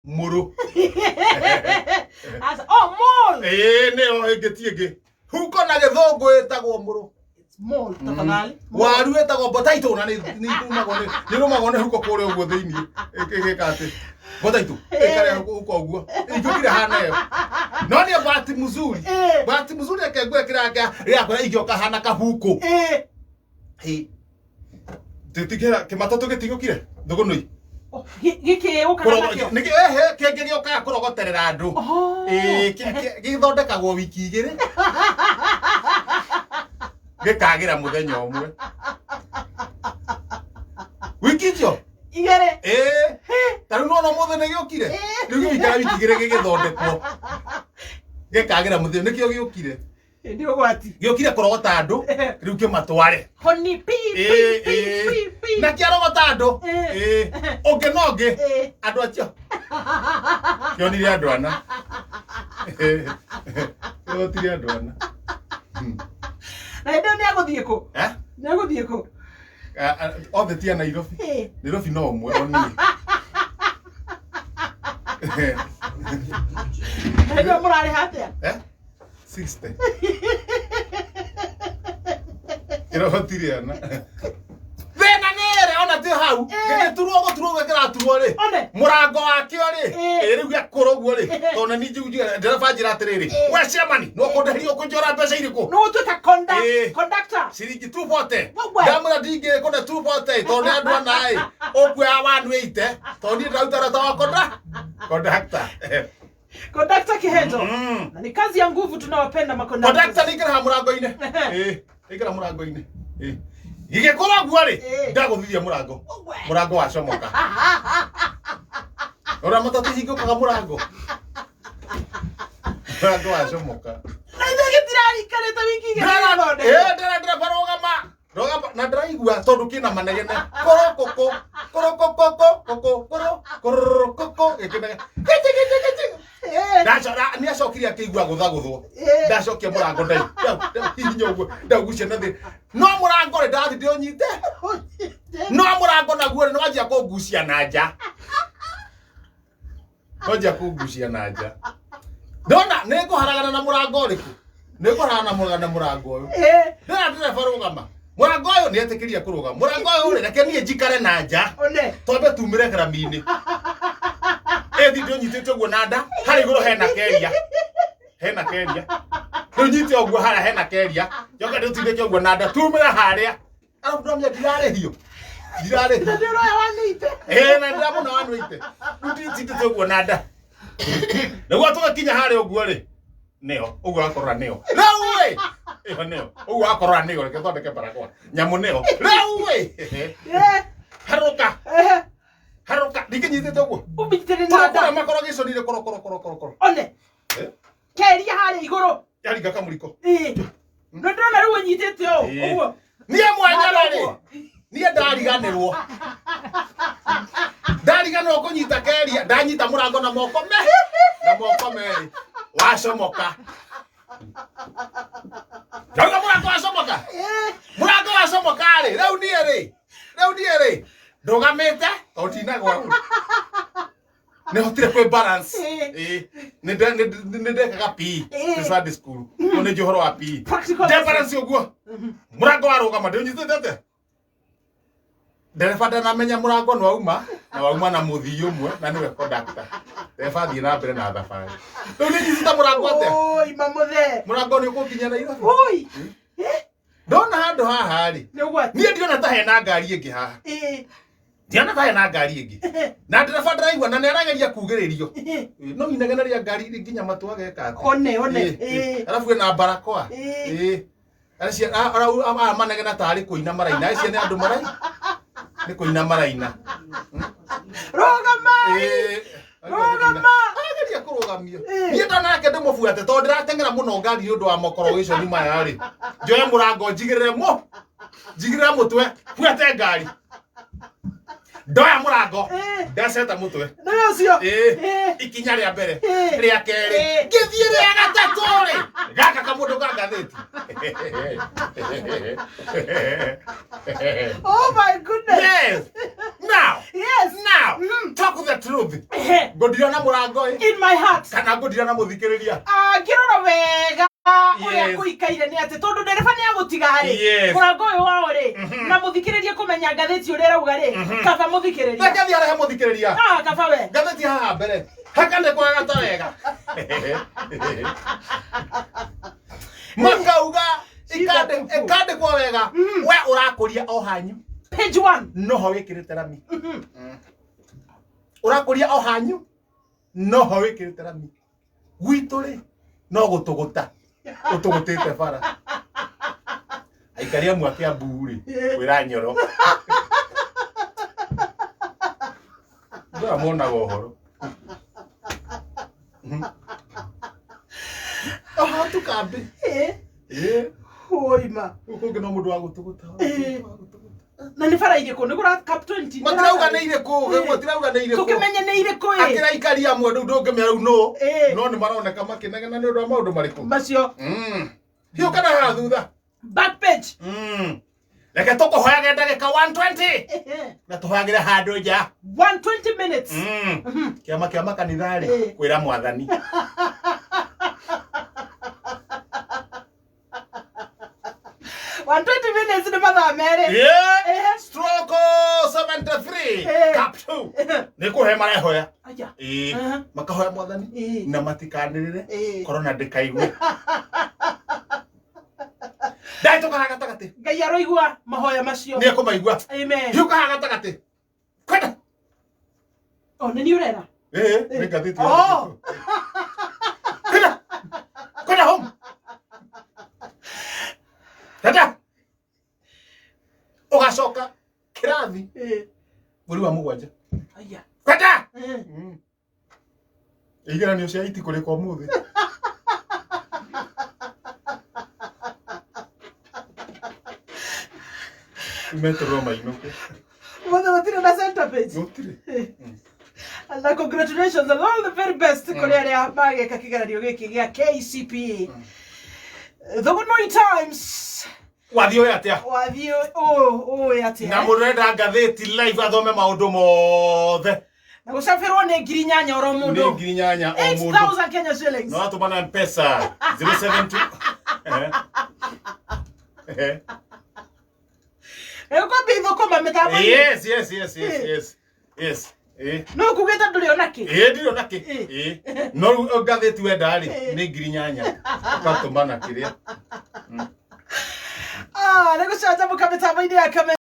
muru Asa mol neo ngetiege huko na githungu etagwo muru mol tafadhali waru etagwo potato na ni rumagone huko kule uguo thiini ikikate potato ikare huko uguo ikukire hana yo no ni bahati mzuri akegwe kiraka yakora igioka hana kahuko titikira kimatoto gitigukire ndugunui giki ukana nakio niki kenge gioka kurogoterera andu githondekagwo wiki igiri gikagira muthenya umwe wiki cio igere taru no muthenya giokire riu gikara wiki igiri gigithondekwo gikagira muthenya nikio giokire ndio gwati giokire kurogota andu riu kimatware honi pi na kiarogota andu ongenoge andu acio kionire andu ana yotire andu ana na ndio ni aguthie ku ni aguthie ku othe tia Nairobi no umwe oni ndio murari hatia 60 irotire ana thena nere ona ti hau gituruo gikiraturwo ri murango wakio ri riu gakoroguo ri tona ni ndereba njira atiriri we ciamani no kundeherio kunjora mbeca iriku no tuta conductor ciringi 240 ndamura ndingi kunde 240 tona andu anai okuya 180 toni ndautara tawa conductor kihejo na ni kazi ya nguvu tunawapenda makondakta conductor nikira murango-ine ikira murango-ine gigikoragwo ri ndaguthithia murango wa comoka ora matatu hingukaga murango wa comoka na ithigitirari kareta wiki igiri ndera rogama na ndiraigua tondu kina manegene korokoko ni acokirie akigua guthaguthwo ndacokia murango ndai hihinya uguo ndagucia na thi no murango ri ndathi ndiunyite no murango naguo ri nwanjia kungucia na nja ndona niguharagana na murango riku niguharagana na murango uyu ndira ndereba rugama murango uyu ni etikiria kurugama murango uyu ri reke nie njikare na nja twambe tumire grami-ini ethi ndiunyitite uguo na nda hari iguru hena keria ndiunyite uguo haria hena keria njoka ndiutindike uguo na nda tumire haria arabu ndomya ndirarehio ndio roya wanite na ndamuna wanite ndutindike uguo na nda niguo tugakinya haria uguo ri neo uguo akorora neo rewe neo uguo akorora neo reke thondeke barakwa nyamu neo rewe haruka ndikinyitite uguo ubitire nada makoro giconire koro one keria haria iguru yaringa kamuriko no ndona riu nyitite uguo nie mwanyarari nie ndariganirwo kunyita keria ndanyita murango na moko meri wacomoka murango wacomoka ri riu nie ri ndugamite otinagwa ne hotire kwe balance ne ndekaga pi Sunday school one johoro wa pi de balance uguo murango warugama ndiunyitete ndereba ndanamenya murango no wauma na muthii umwe na niwe conductor ndereba thii na mbere na thabari riu ni nyitita murango atia oi mamuthe murango ni ukukinya Nairobi oi ndona handu haha ri nie ndiona ta hena ngari ingi haha ndiona ta hena ngari ingi na ndereba ndiraigua na nerageria kugiririo no inegeneria ngari iri nginya matu ageka one arafu na barakoa acia manegena tari kuina maraina acia ni andu marai ni kuina maraina rogama ageria kurugamio nie ndona nake ndimubuate tondu ndiratengera muno ngari ni undu wa mokoro ni maya ri njoye murango njigirire mutwe buate ngari ndoya murango ndaceta mutwe ndio ikinya ria mbere ria keri ngithie ria gatatu ri gaka kamundu ga ngatheti oh my goodness yes now Yes. Now, talk the truth. Godira na murango in my heart. Kana godira na muthikiriria. Kirora wega. Uria kuikaire ni ati tondu ndereba ni agutigari. Murango uyu wao ri na muthikiririe kumenya ngatheti uria rauga ri. Kaba muthikiriria. Reke thi arehe muthikiriria. Kaba we. Ngatheti haha mbere. Hakande kwaga ta wega. Makauga ikande kwa wega. We urakuria o hanyu. Page 1. No ho wikirite rami. Urakuria o hanyu. No ho wikirite rami. Gwitu ri no gutuguta. Utugutite bara. Aikaria mwake aburi. Wira nyoro. Nda mona gohoro. Aha tukambi. Hoima. Uko no mundu wa gutuguta. Na ni bara ire ko ni gura cap 20. Matirauga ni ire ko, matirauga ni ire ko. Tukimenye ni ire ko. Akira ikaria mwe ndungimya rau no. No ni maroneka makinegena ni undu wa maundu mariku. Macio. Hiyo kana ha thutha. Back page. Reke tukuhoyage ndagika 120. Na tuhoyagire handu nja. 120 minutes. Kiama kanithari kwira mwathani. Minutes ni mathaa meri. Stroke 73 cap 2 ni kuhe marehoya makahoya mwathani na matikanirire corona ndikaigwe dai to kahaga takate ngai aroigwa mahoya macio ni kumaigwa amen hiu kahaga takate kwenda ni urera ni gathiti kwenda home tata ugacoka kirathi muri wa mugwanja aya kwenda igeranio cia iti kuri kwa muthi metro mainuke mother watira na center page gutire and congratulations and all the very best kuri aria mageka kigeranio giki gia KCPE the good night times wathio yatia wathio yatia na murenda ngatheti live athome maundu mothe na gusafirwo ni ngiri nyanya oro mundu ni ngiri nyanya o mundu 8000 Kenya shillings no atumana mpesa 072 Eko bitho koma metabo yes no kugeta nduri onaki ndiri onaki no ngatheti wenda ri ni ngiri nyanya ukatumana kiria nego chaja mukametabo ine akame